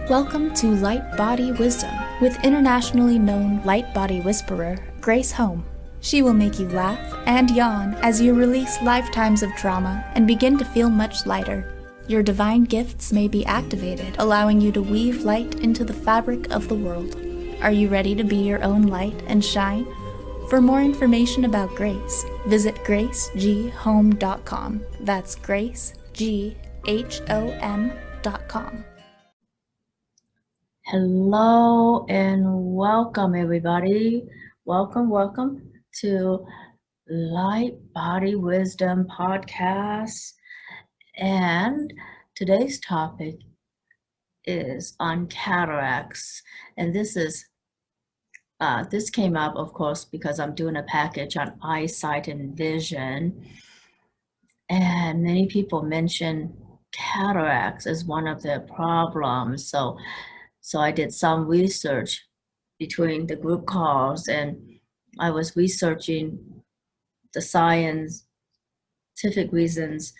Welcome to Light Body Wisdom with internationally known light body whisperer Grace Home. She will make you laugh and yawn as you release lifetimes of trauma and begin to feel much lighter. Your divine gifts may be activated, allowing you to weave light into the fabric of the world. Are you ready to be your own light and shine? For more information about Grace, visit graceghome.com. That's graceghom.com. Hello and welcome everybody. Welcome to Light Body Wisdom Podcast. And today's topic is on cataracts. And this came up, of course, because I'm doing a package on eyesight and vision. And many people mention cataracts as one of their problems. So I did some research between the group calls, and I was researching the scientific reasons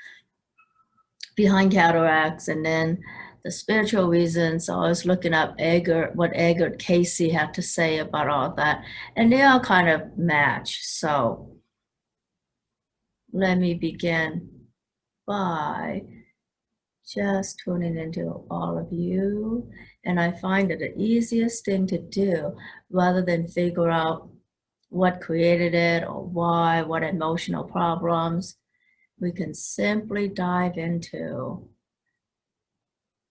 behind cataracts and then the spiritual reasons. So I was looking up what Edgar Casey had to say about all that, and they all kind of match. So let me begin by just tuning into all of you. And I find that the easiest thing to do, rather than figure out what created it or why, what emotional problems, we can simply dive into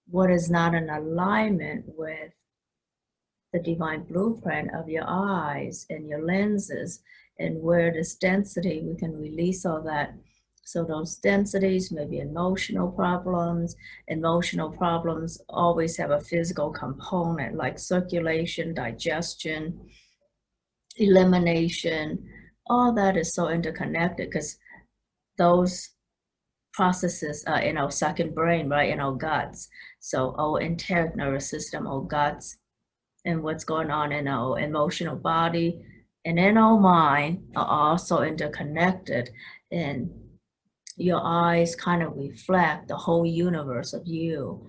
what is not in alignment with the divine blueprint of your eyes and your lenses, and where this density, we can release all that. So those densities may be emotional problems. Emotional problems always have a physical component like circulation, digestion, elimination. All that is so interconnected because those processes are in our second brain, right, in our guts. So our enteric nervous system, our guts, and what's going on in our emotional body and in our mind are also interconnected. And your eyes kind of reflect the whole universe of you.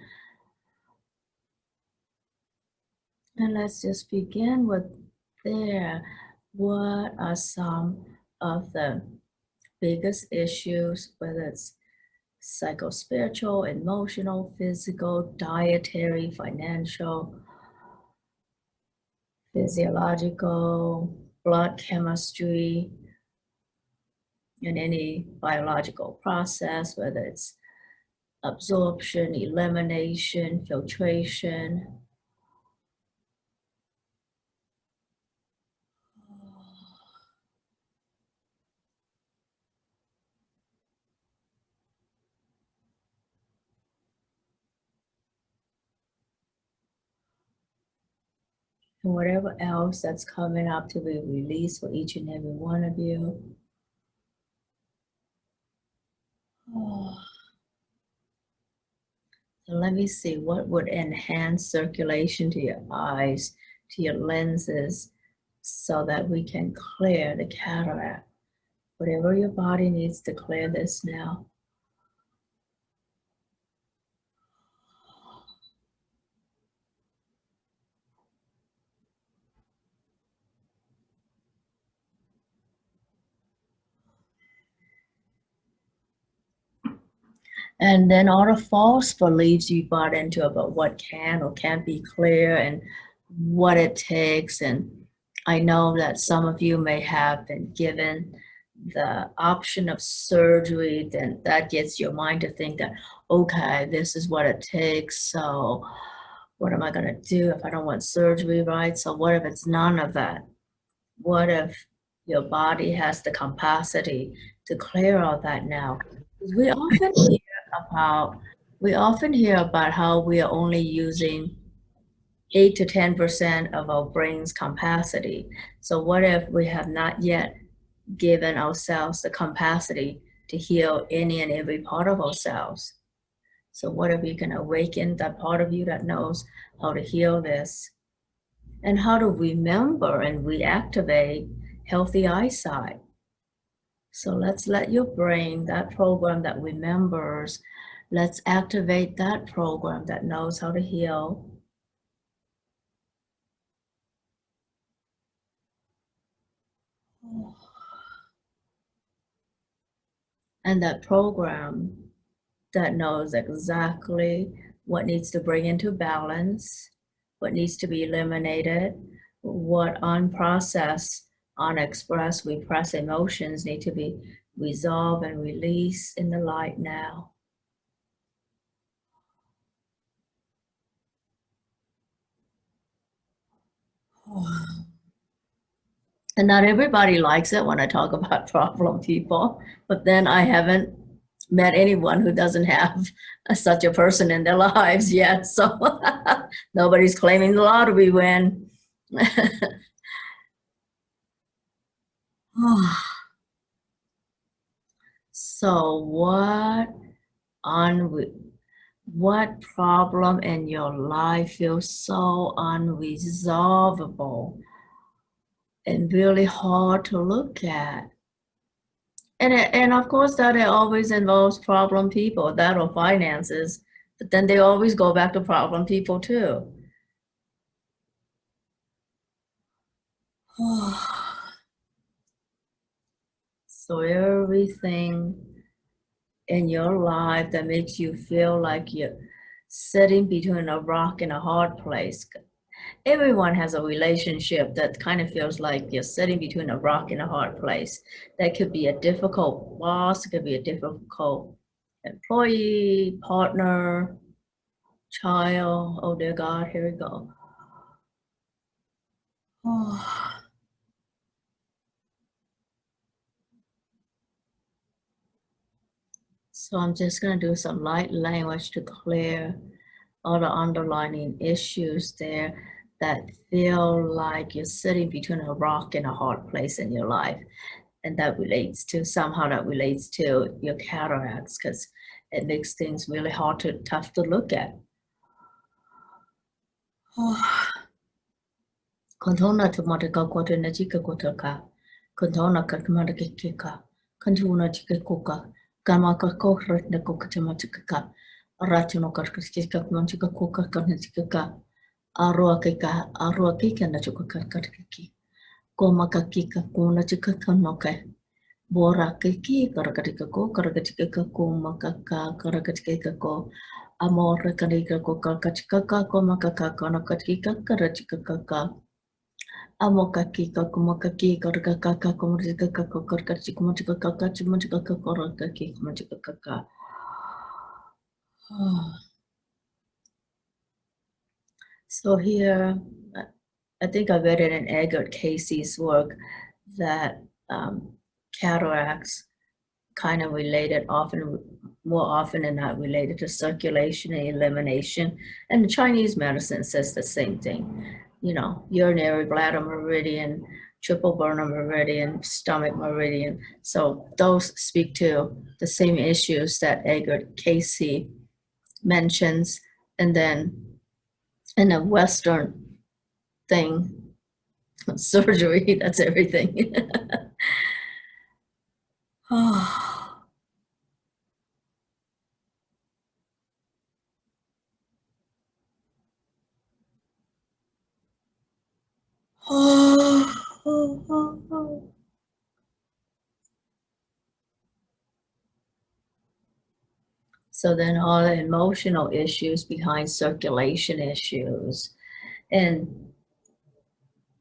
And let's just begin with there. What are some of the biggest issues, whether it's psycho-spiritual, emotional, physical, dietary, financial, physiological, blood chemistry, in any biological process, whether it's absorption, elimination, filtration. And whatever else that's coming up to be released for each and every one of you. So let me see what would enhance circulation to your eyes, to your lenses, so that we can clear the cataract. Whatever your body needs to clear this now. And then all the false beliefs you bought into about what can or can't be clear and what it takes. And I know that some of you may have been given the option of surgery, then that gets your mind to think that, okay, this is what it takes. So what am I going to do if I don't want surgery, right? So what if it's none of that? What if your body has the capacity to clear all that now? We often hear about how we are only using 8 to 10% of our brain's capacity. So what if we have not yet given ourselves the capacity to heal any and every part of ourselves? So what if you can awaken that part of you that knows how to heal this and how to remember and reactivate healthy eyesight? So let's let your brain, that program that remembers, let's activate that program that knows how to heal And that program that knows exactly what needs to bring into balance, what needs to be eliminated, what unprocessed, unexpressed, repressed emotions need to be resolved and released in the light now. And not everybody likes it when I talk about problem people, but then I haven't met anyone who doesn't have such a person in their lives yet. So nobody's claiming the lottery win. So what problem in your life feels so unresolvable and really hard to look at? And of course that it always involves problem people, that or finances, but then they always go back to problem people too. So everything in your life that makes you feel like you're sitting between a rock and a hard place. Everyone has a relationship that kind of feels like you're sitting between a rock and a hard place. That could be a difficult boss, it could be a difficult employee, partner, child. Oh dear God, here we go. So I'm just going to do some light language to clear all the underlying issues there that feel like you're sitting between a rock and a hard place in your life. And that relates to, somehow that relates to your cataracts, because it makes things really tough to look at. Kontona tumataka kote na chika kotaka. Kontona kakamata kika. Kantuna chika kuka. Kamaka kokret na kokatamatika. Ratino karkastika kumanchika kuka kanatika. Arua kika na chuka karkatiki. Koma kakika kuna chika kanoke. Bora kiki karakatika ko makaka karakatika ko. Amor kanika ko karkatika ko makaka kanakatika karachika kaka. Amokaki kakumakaki karkakaka kumatika kakarkachi kumatika kakachi matika kakorakaki kumatika kaka. So here, I think I read it in Edgar Casey's work that cataracts kind of related more often than not related to circulation and elimination. And the Chinese medicine says the same thing. You know, urinary bladder meridian, triple burner meridian, stomach meridian. So those speak to the same issues that Edgar Casey mentions. And then in a Western thing, surgery, that's everything. So then all the emotional issues behind circulation issues and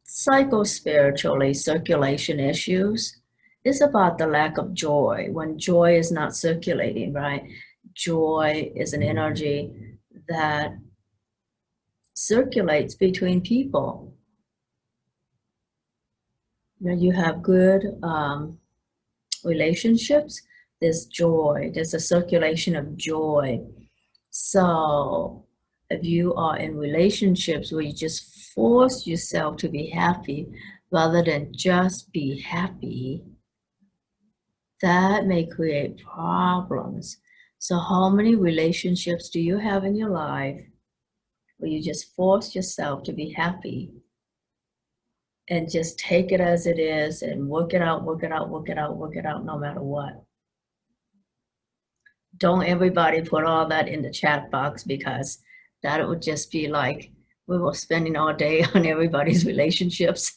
psycho-spiritually circulation issues is about the lack of joy. When joy is not circulating, right? Joy is an energy that circulates between people. When you have good relationships, there's joy, there's a circulation of joy. So if you are in relationships where you just force yourself to be happy rather than just be happy, that may create problems. So how many relationships do you have in your life where you just force yourself to be happy and just take it as it is and work it out, work it out, work it out, work it out no matter what? Don't everybody put all that in the chat box, because that would just be like we were spending all day on everybody's relationships.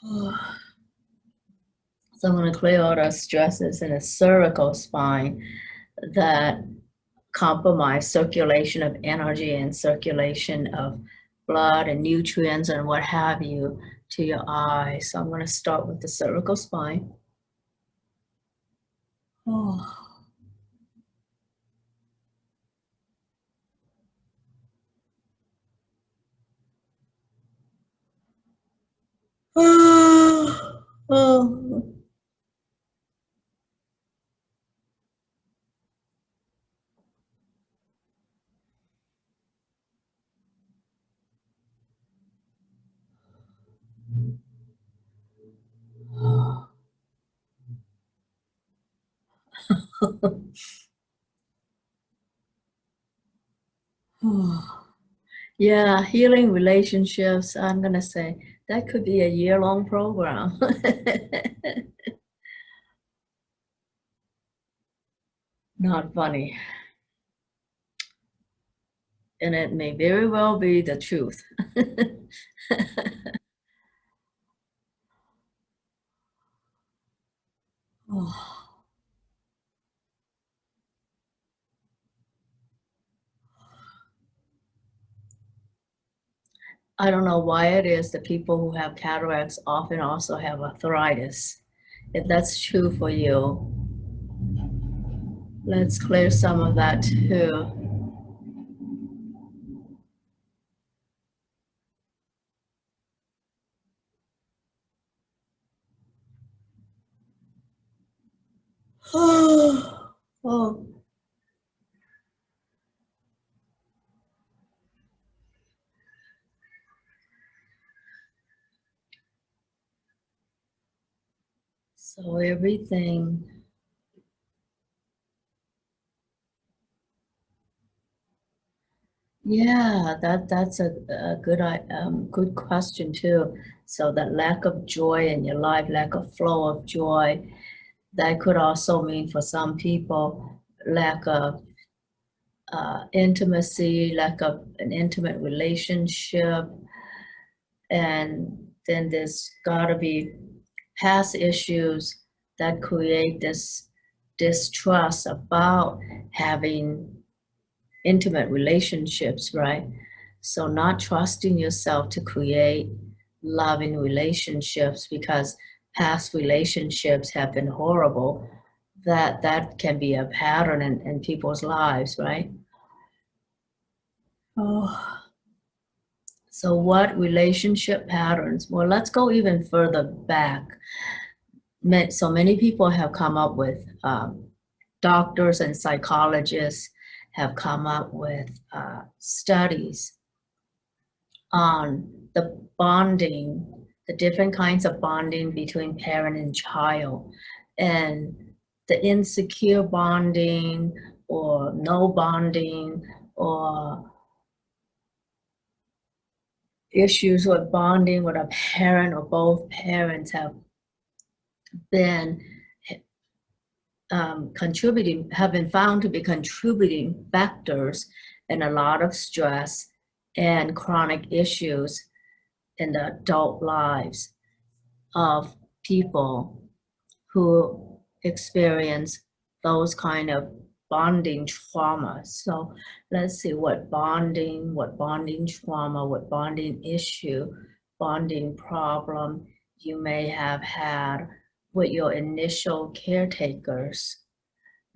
So I'm going to clear out our stresses in a cervical spine that compromise circulation of energy and circulation of blood and nutrients and what have you to your eyes. So I'm going to start with the cervical spine. Oh. Oh. Yeah, healing relationships. I'm going to say that could be a year-long program. Not funny. And it may very well be the truth. I don't know why it is that people who have cataracts often also have arthritis. If that's true for you, let's clear some of that too. Oh, so everything. Yeah, that's a good question too. So that lack of joy in your life, lack of flow of joy, that could also mean for some people lack of intimacy, lack of an intimate relationship, and then there's got to be past issues that create this distrust about having intimate relationships, right? So not trusting yourself to create loving relationships because past relationships have been horrible, that can be a pattern in people's lives, right? Oh. So what relationship patterns? Well, let's go even further back. So many people have come up with, doctors and psychologists have come up with studies on the bonding, the different kinds of bonding between parent and child, and the insecure bonding or no bonding or issues with bonding with a parent or both parents have been have been found to be contributing factors in a lot of stress and chronic issues in the adult lives of people who experience those kind of bonding trauma. So let's see what bonding trauma, what bonding issue, bonding problem you may have had with your initial caretakers.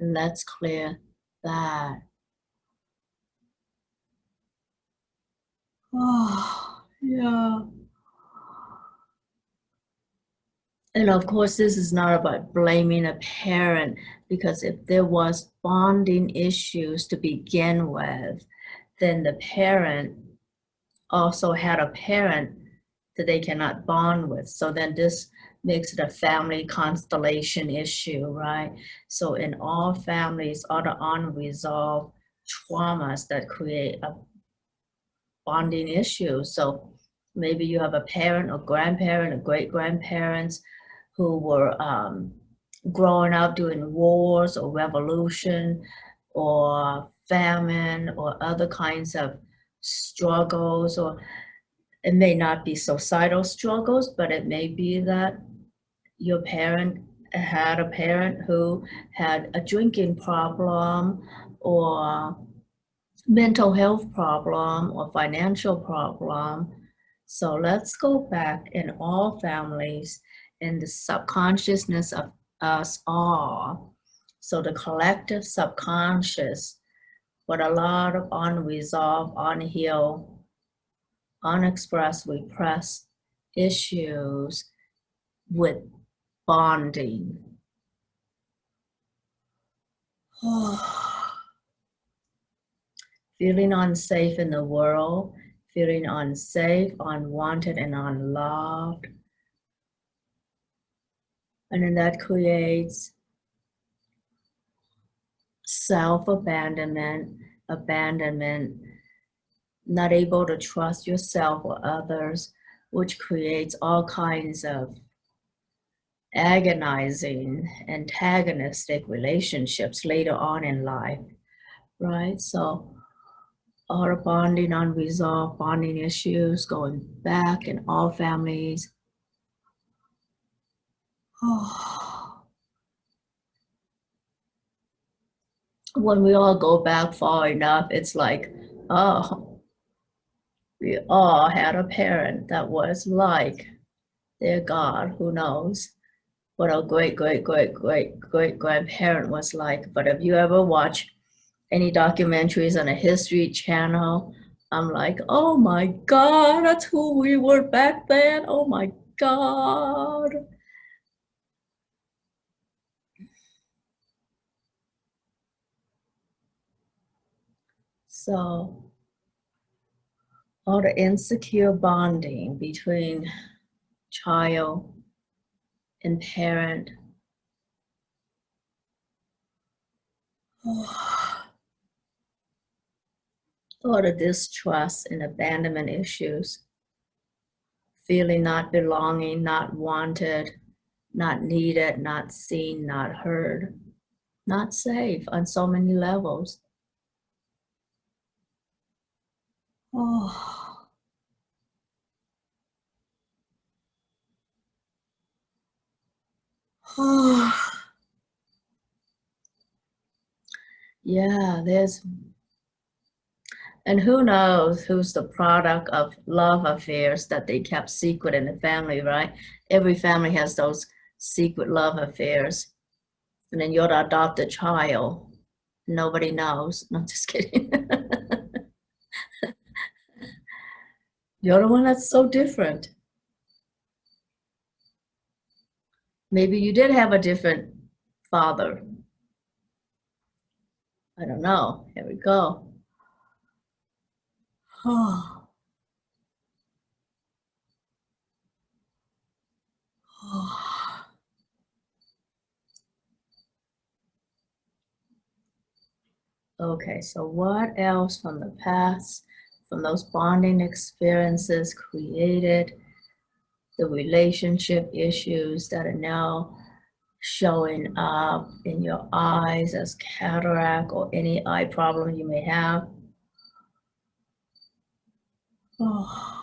Let's clear that. Oh, yeah. And of course, this is not about blaming a parent, because if there was bonding issues to begin with, then the parent also had a parent that they cannot bond with. So then this makes it a family constellation issue, right? So in all families, all the unresolved traumas that create a bonding issue. So maybe you have a parent or grandparent or great grandparents who were growing up during wars or revolution or famine or other kinds of struggles, or It may not be societal struggles, but it may be that your parent had a parent who had a drinking problem or mental health problem or financial problem. So let's go back in all families in the subconsciousness of us all. So the collective subconscious, with a lot of unresolved, unhealed, unexpressed, repressed issues with bonding. Feeling unsafe in the world, feeling unsafe, unwanted, and unloved. And then that creates self-abandonment, abandonment, not able to trust yourself or others, which creates all kinds of agonizing, antagonistic relationships later on in life, right? So all the bonding, unresolved bonding issues going back in all families. When we all go back far enough, it's like, oh, we all had a parent that was like their God, who knows what our great grandparent was like. But if you ever watch any documentaries on a History Channel, I'm like, oh my God, that's who we were back then. Oh my God. So all the insecure bonding between child and parent. All the distrust and abandonment issues, feeling not belonging, not wanted, not needed, not seen, not heard, not safe on so many levels. Oh. Oh. Yeah, and who knows who's the product of love affairs that they kept secret in the family, right? Every family has those secret love affairs. And then you're the adopted child. Nobody knows. No, just kidding. You're the one that's so different. Maybe you did have a different father. I don't know. Here we go. Oh. Oh. Okay, so what else from the past, from those bonding experiences created the relationship issues that are now showing up in your eyes as cataract or any eye problem you may have? Oh.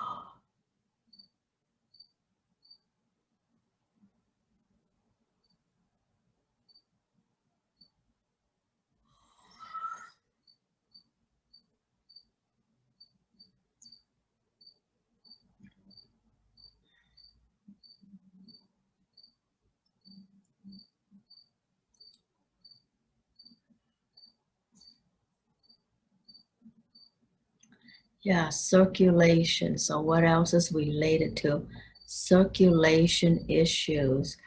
Yeah, circulation. So what else is related to circulation issues?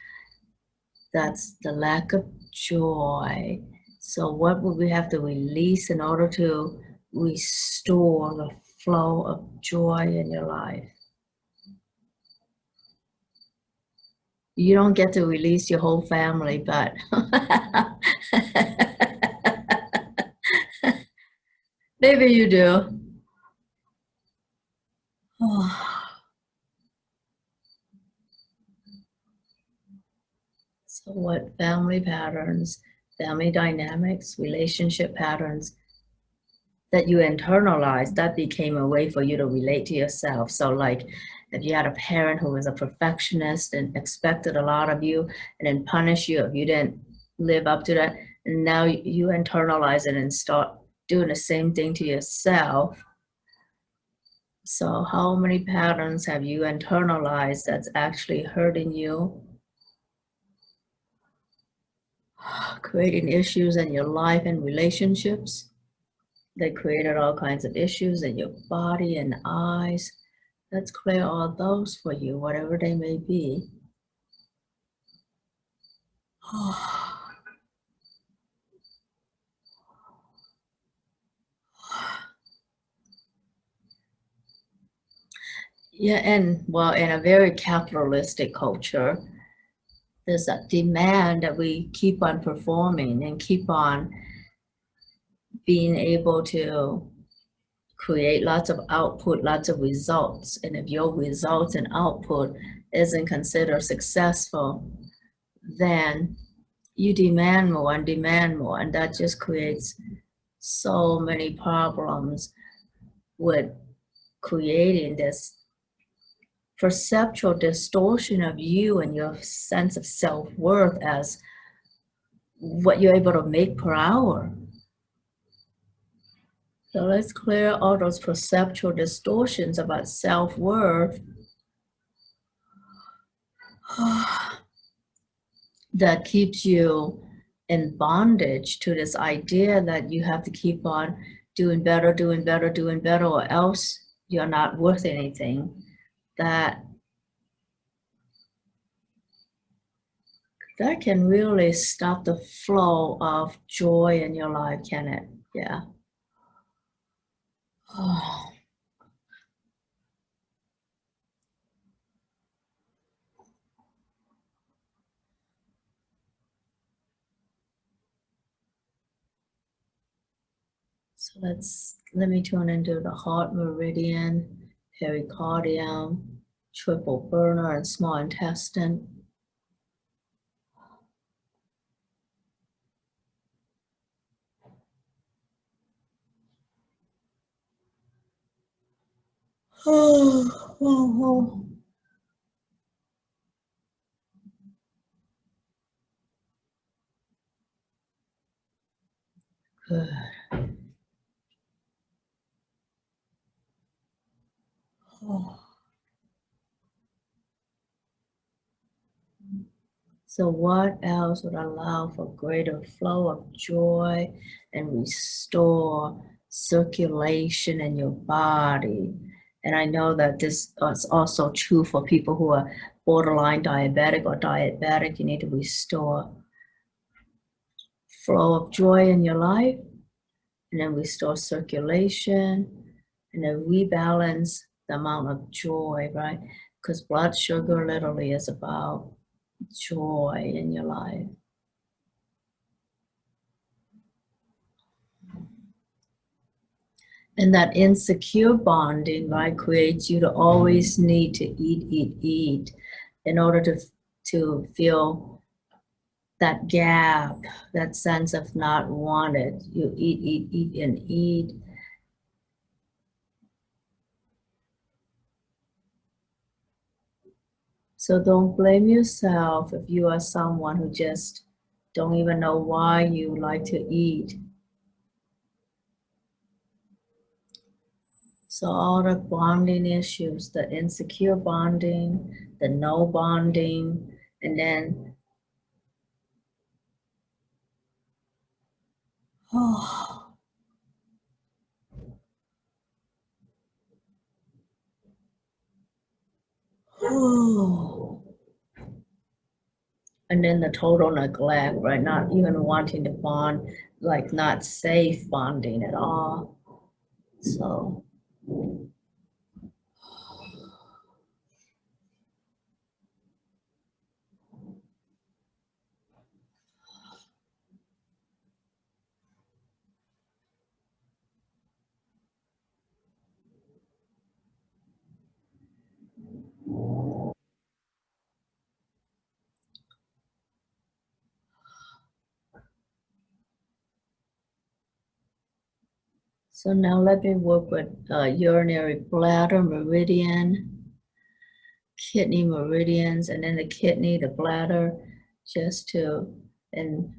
That's the lack of joy. So what would we have to release in order to restore the flow of joy in your life? You don't get to release your whole family, but maybe you do. So what family patterns, family dynamics, relationship patterns that you internalized, that became a way for you to relate to yourself. So like if you had a parent who was a perfectionist and expected a lot of you and then punish you if you didn't live up to that, and now you internalize it and start doing the same thing to yourself. So how many patterns have you internalized that's actually hurting you, creating issues in your life and relationships? They created all kinds of issues in your body and eyes. Let's clear all those for you, whatever they may be. Yeah, and well, in a very capitalistic culture, there's a demand that we keep on performing and keep on being able to create lots of output, lots of results. And if your results and output isn't considered successful, then you demand more and demand more. And that just creates so many problems with creating this perceptual distortion of you and your sense of self-worth as what you're able to make per hour. So let's clear all those perceptual distortions about self-worth that keeps you in bondage to this idea that you have to keep on doing better, doing better, doing better, or else you're not worth anything. That can really stop the flow of joy in your life, can it? Yeah. Oh. So let me tune into the heart meridian, pericardium, triple burner, and small intestine. Oh, oh, oh. Good. Oh. So what else would allow for greater flow of joy and restore circulation in your body? And I know that this is also true for people who are borderline diabetic or diabetic. You need to restore flow of joy in your life, and then restore circulation, and then rebalance the amount of joy, right? Because blood sugar literally is about joy in your life. And that insecure bonding, right, creates you to always need to eat in order to feel that gap, that sense of not wanted. You eat, and eat. So don't blame yourself if you are someone who just don't even know why you like to eat. So all the bonding issues, the insecure bonding, the no bonding, and then oh, oh. And then the total neglect, right? Not even wanting to bond, like not safe bonding at all. So So now let me work with urinary bladder meridian, kidney meridians, and then the kidney, the bladder, and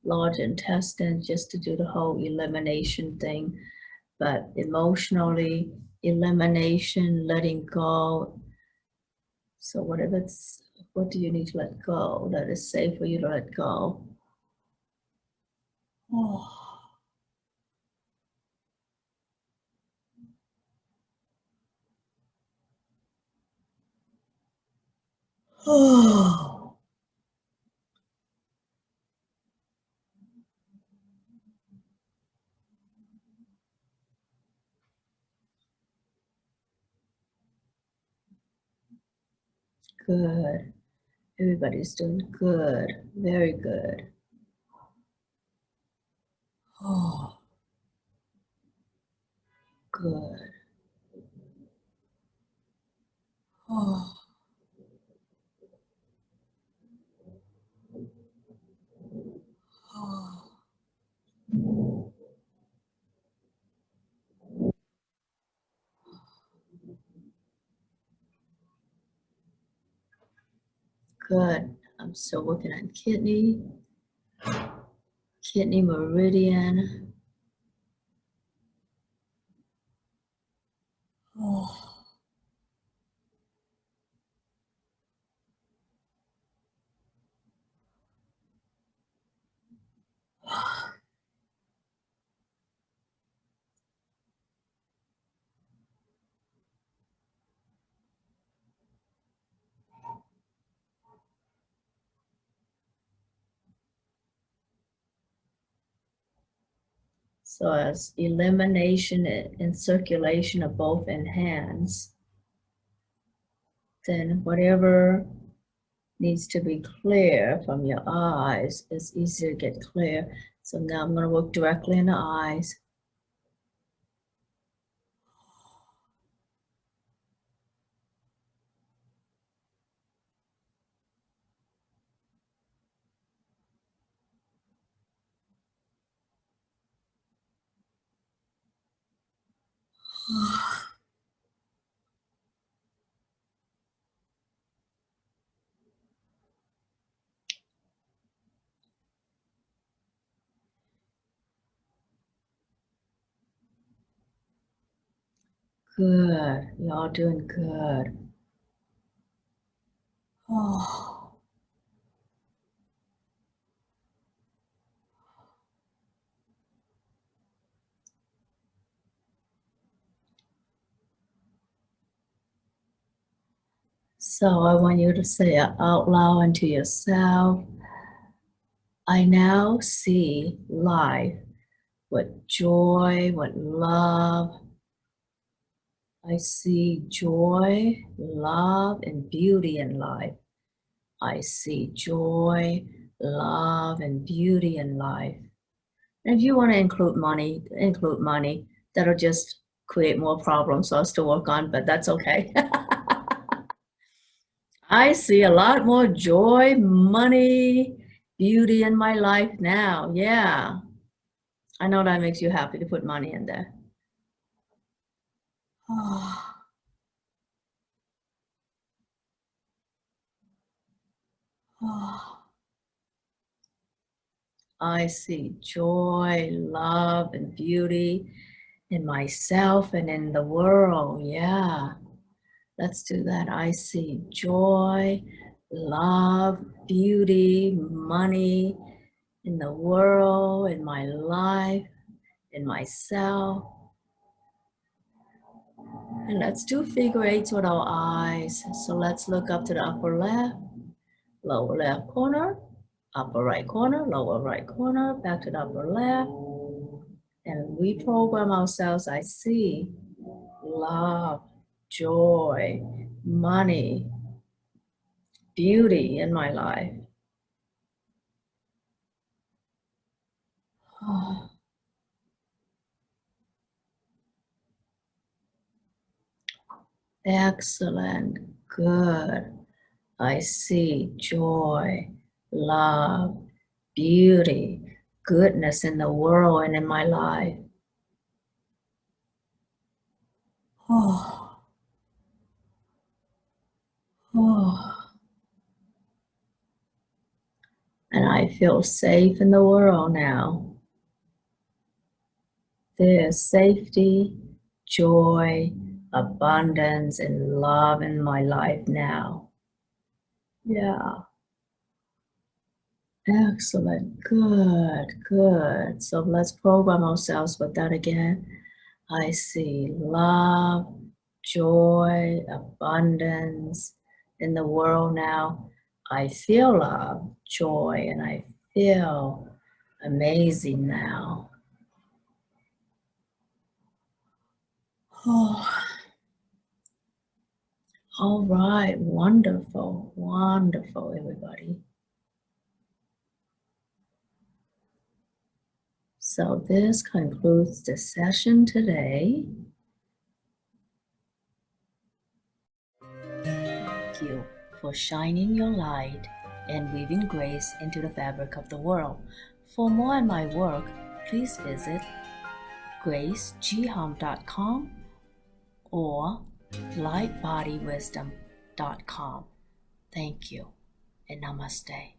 large intestine, just to do the whole elimination thing. But emotionally, elimination, letting go. So what do you need to let go that is safe for you to let go? Oh. Oh. Good. Everybody's doing good. Very good. Oh, good. Oh, oh. Good. I'm still working on kidney meridian. Oh. So as elimination and circulation are both enhanced, then whatever needs to be clear from your eyes is easier to get clear. So now I'm going to work directly in the eyes. Good. Y'all doing good. Oh. So I want you to say out loud to yourself, I now see life with joy, with love. I see joy, love, and beauty in life. I see joy, love, and beauty in life. And if you want to include money, include money. That'll just create more problems for us to work on, but that's okay. I see a lot more joy, money, beauty in my life now. Yeah. I know that makes you happy to put money in there. Oh. Oh. I see joy, love, and beauty in myself and in the world. Yeah. Let's do that. I see joy, love, beauty, money in the world, in my life, in myself. And let's do figure eights with our eyes. So let's look up to the upper left, lower left corner, upper right corner, lower right corner, back to the upper left. And we program ourselves. I see love, joy, money, beauty in my life. Oh. Excellent. Good. I see joy, love, beauty, goodness in the world and in my life. Oh, oh. And I feel safe in the world now. There's safety, joy, abundance, and love in my life now. Yeah. Excellent. Good, good. So let's program ourselves with that again. I see love, joy, abundance in the world now. I feel love, joy, and I feel amazing now. Oh, all right. Wonderful, wonderful, everybody. So this concludes the session today. Thank you for shining your light and weaving grace into the fabric of the world. For more on my work, please visit gracegharm.com or lightbodywisdom.com. Thank you and namaste.